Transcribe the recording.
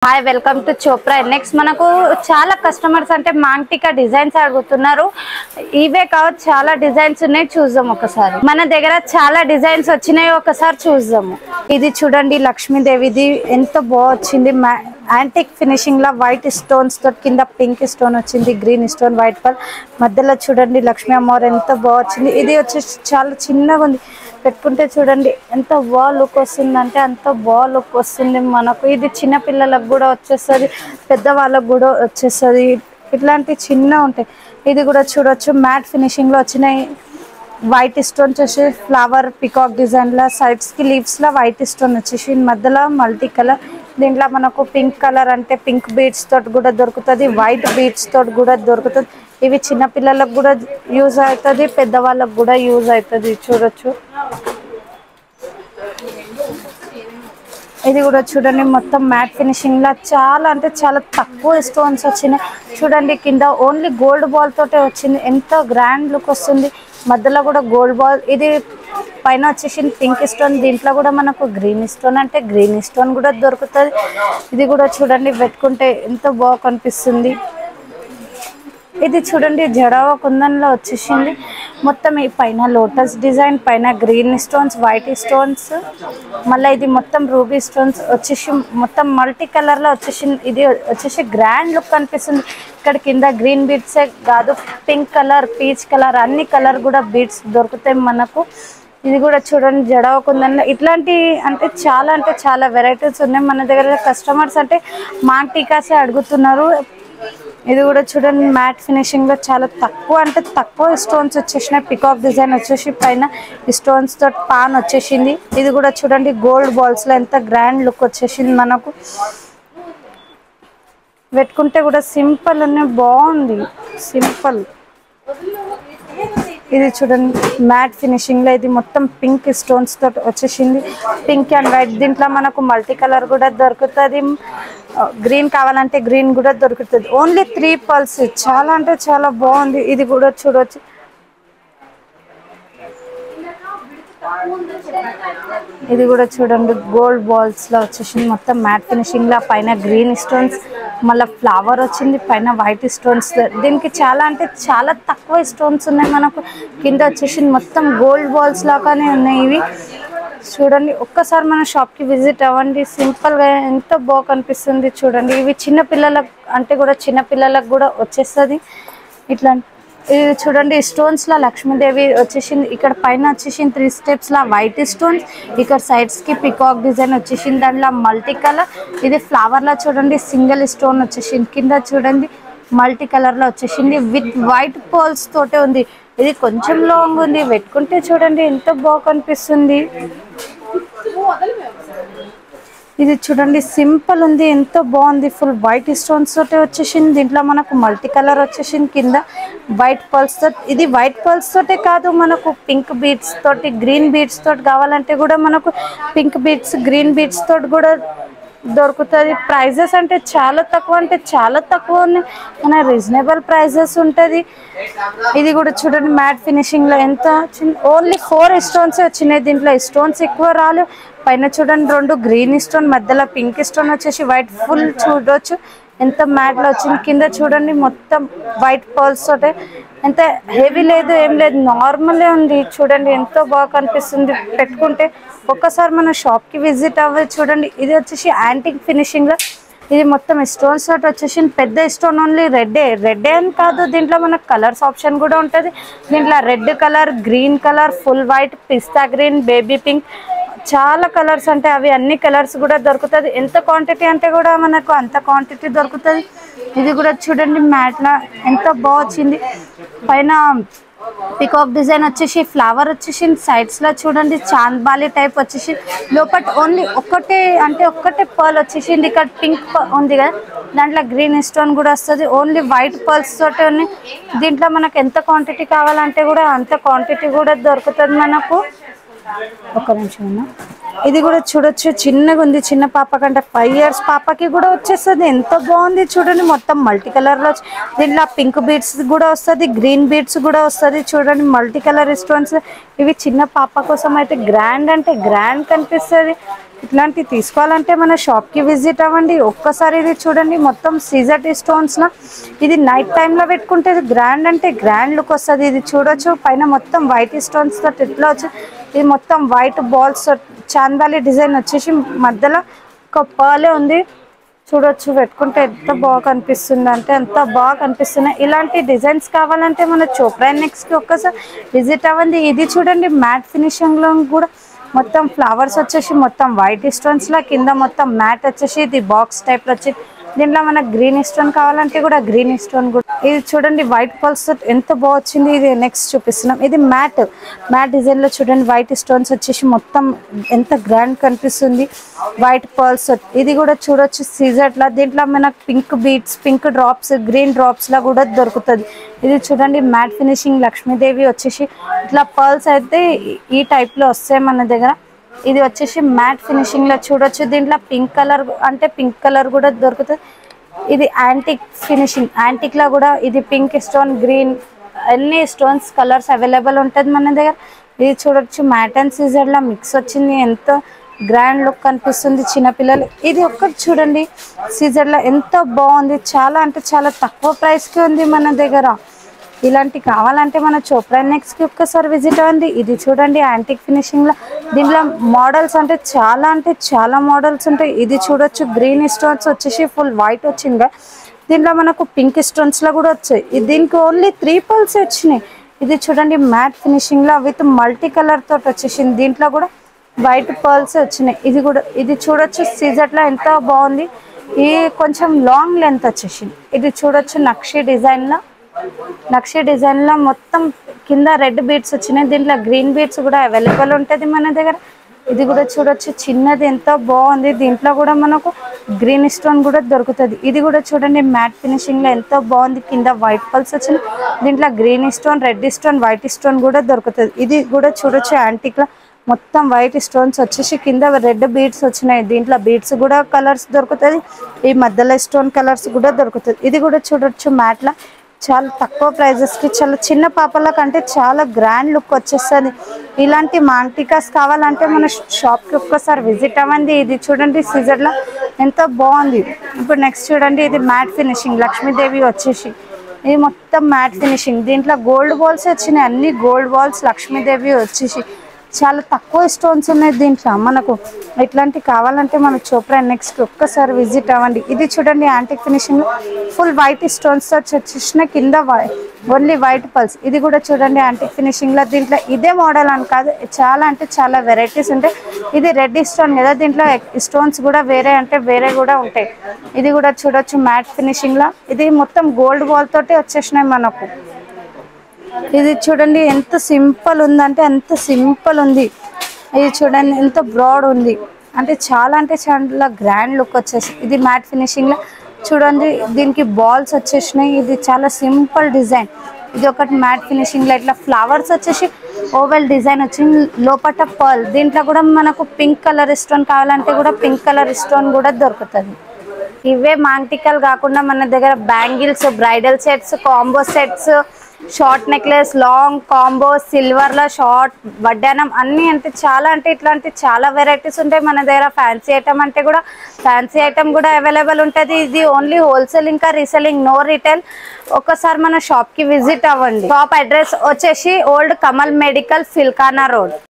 Hi welcome to Chopra next మనకు చాలా customers అంటే మాంటికా డిజైన్స్ అడుగుతున్నారు. ఇవే కావచ్చు చాలా డిజైన్స్ ఉన్నాయి, చూద్దాం ఒకసారి. మన దగ్గర చాలా డిజైన్స్ వచ్చినాయి, ఒకసారి చూద్దాము. ఇది చూడండి లక్ష్మీదేవిది ఎంత బాగొచ్చింది. యాంటిక్ ఫినిషింగ్ లా వైట్ స్టోన్స్ తో కింద పింక్ స్టోన్ వచ్చింది, గ్రీన్ స్టోన్, వైట్ పల్ మధ్యలో చూడండి లక్ష్మీ అమ్మవారు ఎంత బాగొచ్చింది. ఇది వచ్చేసి చాలా చిన్నగా ఉంది, పెట్టుకుంటే చూడండి ఎంత బాగా లుక్ వస్తుంది అంటే అంత బాగా లుక్ వస్తుంది మనకు. ఇది చిన్న పిల్లలకు కూడా వచ్చేస్తుంది, పెద్దవాళ్ళకు కూడా వచ్చేస్తుంది. ఇట్లాంటి చిన్న ఉంటాయి. ఇది కూడా చూడొచ్చు మ్యాట్ ఫినిషింగ్ లో వచ్చినాయి. వైట్ స్టోన్ వచ్చేసి ఫ్లవర్ పికాక్ డిజైన్ లా, సైడ్స్ కి లీవ్స్ లా వైట్ స్టోన్ వచ్చేసి మధ్యలో మల్టీ కలర్. దీంట్లో మనకు పింక్ కలర్ అంటే పింక్ బీడ్స్ తోటి కూడా దొరుకుతుంది, వైట్ బీడ్స్ తోటి కూడా దొరుకుతుంది. ఇవి చిన్న పిల్లలకు కూడా యూజ్ అవుతుంది, పెద్దవాళ్ళకు కూడా యూజ్ అవుతుంది. చూడొచ్చు ఇది కూడా చూడండి మొత్తం మ్యాట్ ఫినిషింగ్ లా చాలా అంటే చాలా తక్కువ స్టోన్స్ వచ్చినాయి. చూడండి కింద ఓన్లీ గోల్డ్ బాల్ తోటే వచ్చింది, ఎంత గ్రాండ్ లుక్ వస్తుంది. మధ్యలో కూడా గోల్డ్ బాల్, ఇది పైన వచ్చేసి పింక్ స్టోన్, దీంట్లో కూడా మనకు గ్రీన్ స్టోన్ అంటే గ్రీన్ స్టోన్ కూడా దొరుకుతుంది. ఇది కూడా చూడండి పెట్టుకుంటే ఎంత బాగా కనిపిస్తుంది. ఇది చూడండి జడవ కుందన్లో వచ్చేసింది మొత్తం. ఈ పైన లోటస్ డిజైన్, పైన గ్రీన్ స్టోన్స్, వైట్ స్టోన్స్, మళ్ళీ ఇది మొత్తం రూబీ స్టోన్స్ వచ్చేసి మొత్తం మల్టీ కలర్ లో వచ్చేసింది. ఇది వచ్చేసి గ్రాండ్ లుక్ కనిపిస్తుంది. ఇక్కడ కింద గ్రీన్ బీడ్సే కాదు, పింక్ కలర్, పీచ్ కలర్, అన్ని కలర్ కూడా బీడ్స్ దొరుకుతాయి మనకు. ఇది కూడా చూడండి జడవ కుందన్లో ఇట్లాంటి అంటే చాలా వెరైటీస్ ఉన్నాయి మన దగ్గర. కస్టమర్స్ అంటే మాంటికాసే అడుగుతున్నారు. ఇది కూడా చూడండి మ్యాట్ ఫినిషింగ్ లో చాలా తక్కువ అంటే తక్కువ స్టోన్స్ వచ్చేసినాయి. పికాక్ డిజైన్ వచ్చేసి పైన స్టోన్స్ తో పాన్ వచ్చేసింది. ఇది కూడా చూడండి గోల్డ్ బాల్స్ లో ఎంత గ్రాండ్ లుక్ వచ్చేసింది మనకు. పెట్టుకుంటే కూడా సింపుల్ అనే బాగుంది, సింపుల్. ఇది చూడండి మ్యాట్ ఫినిషింగ్ లో, ఇది మొత్తం పింక్ స్టోన్స్ తోటి వచ్చేసింది, పింక్ అండ్ వైట్. దీంట్లో మనకు మల్టీ కలర్ కూడా దొరుకుతుంది, గ్రీన్ కావాలంటే గ్రీన్ కూడా దొరుకుతుంది. ఓన్లీ 3 పల్స్, చాలా అంటే చాలా బాగుంది. ఇది కూడా చూడొచ్చు. ఇది కూడా చూడండి గోల్డ్ బాల్స్ లో వచ్చేసింది మొత్తం మ్యాట్ ఫినిషింగ్ లా, పైన గ్రీన్ స్టోన్స్, మళ్ళీ ఫ్లవర్ వచ్చింది, పైన వైట్ స్టోన్స్. దీనికి చాలా అంటే చాలా తక్కువ స్టోన్స్ ఉన్నాయి మనకు. కింద వచ్చేసి మొత్తం గోల్డ్ బాల్స్ లాగానే ఉన్నాయి ఇవి. చూడండి ఒక్కసారి మన షాప్ కి విజిట్ అవ్వండి, సింపుల్ గా ఎంత బాగా కనిపిస్తుంది చూడండి. ఇవి చిన్న పిల్లలకు అంటే కూడా చిన్న పిల్లలకు కూడా వచ్చేస్తుంది ఇట్లా. ఇది చూడండి స్టోన్స్ లా లక్ష్మీదేవి వచ్చేసింది. ఇక్కడ పైన వచ్చేసింది 3 స్టెప్స్ లా వైట్ స్టోన్స్, ఇక్కడ సైడ్స్ కి పికాక్ డిజైన్ వచ్చేసింది, దాంట్లో మల్టీ కలర్. ఇది ఫ్లవర్ లా చూడండి సింగిల్ స్టోన్ వచ్చేసింది. కింద చూడండి మల్టీ కలర్ లో వచ్చేసింది, విత్ వైట్ పోల్స్ తోటే ఉంది. ఇది కొంచెం లాంగ్ ఉంది, పెట్టుకుంటే చూడండి ఎంత బాగా కనిపిస్తుంది. ఇది చూడండి సింపుల్ ఉంది, ఎంత బాగుంది. ఫుల్ వైట్ స్టోన్స్ తోటి వచ్చేసింది. దీంట్లో మనకు మల్టీ కలర్ వచ్చేసింది, కింద వైట్ పర్ల్స్ తోటి. ఇది వైట్ పర్ల్స్ తోటే కాదు, మనకు పింక్ బీడ్స్ తోటి, గ్రీన్ బీడ్స్ తోటి కావాలంటే కూడా మనకు పింక్ బీడ్స్, గ్రీన్ బీడ్స్ తోటి కూడా దొరుకుతుంది. ప్రైజెస్ అంటే చాలా తక్కువ ఉన్నాయి, మన రీజనబుల్ ప్రైజెస్ ఉంటుంది. ఇది కూడా చూడండి మ్యాట్ ఫినిషింగ్ లో ఎంత ఓన్లీ 4 స్టోన్స్ వచ్చినాయి. దీంట్లో స్టోన్స్ ఎక్కువ రాలు. పైన చూడండి 2 గ్రీన్ స్టోన్, మధ్యలో పింక్ స్టోన్ వచ్చేసి వైట్ ఫుల్ చూడొచ్చు ఎంత మ్యాట్ లో వచ్చింది. కింద చూడండి మొత్తం వైట్ పర్ల్స్ తోటే, ఎంత హెవీ లేదు ఏం లేదు, నార్మలే ఉంది. చూడండి ఎంతో బాగా కనిపిస్తుంది పెట్టుకుంటే. ఒక్కసారి మన షాప్ కి విజిట్ అవ్వాలి. చూడండి ఇది వచ్చేసి యాంటిక్ ఫినిషింగ్ లో, ఇది మొత్తం స్టోన్స్ తోటి వచ్చేసి పెద్ద స్టోన్ ఓన్లీ రెడ్ అని కాదు, దీంట్లో మనకు కలర్స్ ఆప్షన్ కూడా ఉంటుంది. దీంట్లో red colour, green colour, full white, pista green, baby pink, చాలా కలర్స్ అంటే అవి అన్ని కలర్స్ కూడా దొరుకుతుంది. ఎంత క్వాంటిటీ అంటే కూడా మనకు అంత క్వాంటిటీ దొరుకుతుంది. ఇది కూడా చూడండి మ్యాట్ లా ఎంత బాగా వచ్చింది. పైన పికాక్ డిజైన్ వచ్చేసి ఫ్లవర్ వచ్చేసి సైడ్స్ లో చూడండి చాంద్బాలి టైప్ వచ్చేసి, లోపల ఓన్లీ ఒక్కటే పర్ల్ వచ్చేసింది. ఇక్కడ పింక్ ఉంది కదా, దాంట్లో గ్రీన్ స్టోన్ కూడా వస్తుంది. ఓన్లీ వైట్ పర్ల్స్ తోటి ఉన్నాయి. దీంట్లో మనకు ఎంత క్వాంటిటీ కావాలంటే కూడా అంత క్వాంటిటీ కూడా దొరుకుతుంది మనకు. ఒక్క నిమిషం అన్న. ఇది కూడా చూడొచ్చు చిన్నగా ఉంది, చిన్న పాప కంటే 5 ఇయర్స్ పాపకి కూడా వచ్చేస్తుంది. ఎంత బాగుంది చూడండి, మొత్తం మల్టీ కలర్ లో. దీంట్లో పింక్ బీడ్స్ కూడా వస్తుంది, గ్రీన్ బీడ్స్ కూడా వస్తుంది. చూడండి మల్టీ కలర్ స్టోన్స్. ఇవి చిన్న పాప కోసం అయితే గ్రాండ్ అంటే గ్రాండ్ కనిపిస్తుంది. ఇట్లాంటి తీసుకోవాలంటే మన షాప్కి విజిట్ అవ్వండి. ఒక్కసారి ఇది చూడండి, మొత్తం సీజర్ స్టోన్స్లో ఇది నైట్ టైంలో పెట్టుకుంటే గ్రాండ్ అంటే గ్రాండ్ లుక్ వస్తుంది. ఇది చూడొచ్చు, పైన మొత్తం వైట్ స్టోన్స్ తోటి ఇట్లా వచ్చి ఇది మొత్తం వైట్ బాల్స్ చాందాలి డిజైన్ వచ్చేసి మధ్యలో ఒక పర్లే ఉంది. చూడొచ్చు, పెట్టుకుంటే ఎంత బాగా కనిపిస్తుంది అంటే ఎంత బాగా కనిపిస్తున్నాయి. ఇలాంటి డిజైన్స్ కావాలంటే మన చోప్రా నెక్స్ట్కి ఒక్కసారి విజిట్ అవ్వండి. ఇది చూడండి, మ్యాట్ ఫినిషింగ్లో కూడా మొత్తం ఫ్లవర్స్ వచ్చేసి మొత్తం వైట్ స్టోన్స్లో కింద మొత్తం మ్యాట్ వచ్చేసి ఇది బాక్స్ టైప్లో వచ్చి దీంట్లో మనకు గ్రీన్ స్టోన్ కావాలంటే కూడా గ్రీన్ స్టోన్ కూడా. ఇది చూడండి, వైట్ పల్స్ ఎంత బాగా వచ్చింది. ఇది నెక్స్ట్ చూపిస్తున్నాం. ఇది మ్యాట్ డిజైన్లో చూడండి, వైట్ స్టోన్స్ వచ్చేసి మొత్తం ఎంత గ్రాండ్ కనిపిస్తుంది. వైట్ పర్ల్స్ ఇది కూడా చూడొచ్చు సీజర్లా. దీంట్లో మనకు pink beads, pink drops, green డ్రాప్స్లా కూడా దొరుకుతుంది. ఇది చూడండి, మ్యాట్ ఫినిషింగ్ లక్ష్మీదేవి వచ్చేసి ఇట్లా పర్ల్స్ అయితే ఈ టైప్లో వస్తాయి మన దగ్గర. ఇది వచ్చేసి మ్యాట్ ఫినిషింగ్లో చూడొచ్చు. దీంట్లో పింక్ కలర్ అంటే పింక్ కలర్ కూడా దొరుకుతుంది. ఇది యాంటిక్ ఫినిషింగ్, యాంటిక్లో కూడా ఇది పింక్ స్టోన్, గ్రీన్ అన్ని స్టోన్స్ కలర్స్ అవైలబుల్ ఉంటుంది మన దగ్గర. ఇది చూడొచ్చు, మ్యాట్ అండ్ సీజర్లో మిక్స్ వచ్చింది. ఎంతో గ్రాండ్ లుక్ కనిపిస్తుంది చిన్నపిల్లలు. ఇది ఒక్కటి చూడండి, సీజర్లో ఎంత బాగుంది. చాలా అంటే చాలా తక్కువ ప్రైస్కి ఉంది మన దగ్గర. ఇలాంటి కావాలంటే మన చోప్రా నెక్స్ట్కి ఒక్కసారి విజిట్ అవ్వండి. ఇది చూడండి, యాంటిక్ ఫినిషింగ్లో దీంట్లో మోడల్స్ అంటే చాలా మోడల్స్ ఉంటాయి. ఇది చూడొచ్చు, గ్రీన్ స్టోన్స్ వచ్చేసి ఫుల్ వైట్ వచ్చింది. దీంట్లో మనకు పింక్ స్టోన్స్లో కూడా వచ్చాయి. దీనికి ఓన్లీ 3 పల్స్ వచ్చినాయి. ఇది చూడండి, మ్యాట్ ఫినిషింగ్లో విత్ మల్టీ కలర్ తోటి వచ్చేసింది. దీంట్లో కూడా వైట్ పర్ల్స్ వచ్చినాయి. ఇది చూడొచ్చు, సీజర్లో ఎంత బాగుంది. ఇది కొంచెం లాంగ్ లెంత్ వచ్చేసింది. ఇది చూడొచ్చు, నక్షి డిజైన్లో మొత్తం కింద రెడ్ బీడ్స్ వచ్చినాయి. దీంట్లో గ్రీన్ బీడ్స్ కూడా అవైలబుల్ ఉంటుంది మన దగ్గర. ఇది కూడా చూడొచ్చు, చిన్నది ఎంతో బాగుంది. దీంట్లో కూడా మనకు గ్రీన్ స్టోన్ కూడా దొరుకుతుంది. ఇది కూడా చూడండి, మ్యాట్ ఫినిషింగ్లో ఎంతో బాగుంది. కింద వైట్ పల్స్ వచ్చినాయి. దీంట్లో green stone, red stone, white stone కూడా దొరుకుతుంది. ఇది కూడా చూడొచ్చు, యాంటిక్లో మొత్తం వైట్ స్టోన్స్ వచ్చేసి కింద రెడ్ బీడ్స్ వచ్చినాయి. దీంట్లో బీడ్స్ కూడా కలర్స్ దొరుకుతుంది. ఈ మధ్యలో స్టోన్ కలర్స్ కూడా దొరుకుతుంది. ఇది కూడా చూడొచ్చు, మ్యాట్లో చాలా తక్కువ ప్రైజెస్కి చాలా చిన్న పాపల కంటే చాలా గ్రాండ్ లుక్ వచ్చేస్తుంది. ఇలాంటి మాంటికాస్ కావాలంటే మన షాప్కి ఒక్కసారి విజిట్ అవ్వండి. ఇది చూడండి, సీజర్లో ఎంతో బాగుంది. ఇప్పుడు నెక్స్ట్ చూడండి, ఇది మ్యాట్ ఫినిషింగ్ లక్ష్మీదేవి వచ్చేసి ఇది మొత్తం మ్యాట్ ఫినిషింగ్. దీంట్లో గోల్డ్ బాల్స్ వచ్చినాయి, అన్ని గోల్డ్ బాల్స్ లక్ష్మీదేవి వచ్చేసి చాలా తక్కువ స్టోన్స్ ఉన్నాయి. దీంట్లో మనకు ఇట్లాంటి కావాలంటే మన చోప్రా నెక్స్ట్కి ఒక్కసారి విజిట్ అవ్వండి. ఇది చూడండి, antique finishing full white stones వచ్చేసిన కింద ఓన్లీ వైట్ పల్స్. ఇది కూడా చూడండి, యాంటిక్ ఫినిషింగ్లో. దీంట్లో ఇదే మోడల్ అని కాదు, చాలా అంటే చాలా వెరైటీస్ ఉంటాయి. ఇది రెడ్ స్టోన్ కదా, దీంట్లో స్టోన్స్ కూడా వేరే కూడా ఉంటాయి. ఇది కూడా చూడొచ్చు, మ్యాట్ ఫినిషింగ్లో. ఇది మొత్తం గోల్డ్ బాల్ తోటి వచ్చేసినాయి మనకు. ఇది చూడండి, ఎంత సింపుల్ ఉందంటే అంత సింపుల్ ఉంది. ఇది చూడండి, ఎంత బ్రాడ్ ఉంది అంటే చాలా గ్రాండ్ లుక్ వచ్చేసి. ఇది మ్యాట్ ఫినిషింగ్లో చూడండి, దీనికి బాల్స్ వచ్చేసినాయి. ఇది చాలా సింపుల్ డిజైన్. ఇది ఒకటి మ్యాట్ ఫినిషింగ్లో ఇట్లా ఫ్లవర్స్ వచ్చేసి ఓవెల్ డిజైన్ వచ్చింది. లోపల పర్ల్. దీంట్లో కూడా మనకు పింక్ కలర్ స్టోన్ కావాలంటే కూడా పింక్ కలర్ స్టోన్ కూడా దొరుకుతుంది. ఇవే మాంటికల్ కాకుండా మన దగ్గర bangles, bridal sets, combo sets, short necklace, long combo, సిల్వర్లో షార్ట్, వడ్డానం అన్నీ అంటే ఇట్లాంటి చాలా వెరైటీస్ ఉంటాయి మన దగ్గర. ఫ్యాన్సీ ఐటమ్ కూడా అవైలబుల్ ఉంటుంది. ఇది ఓన్లీ హోల్సేల్ ఇంకా రీసెల్లింగ్, నో రిటైల్. ఒక్కసారి మన షాప్కి విజిట్ అవ్వండి. షాప్ అడ్రస్ వచ్చేసి ఓల్డ్ కమల్ మెడికల్, ఫిల్కానా రోడ్.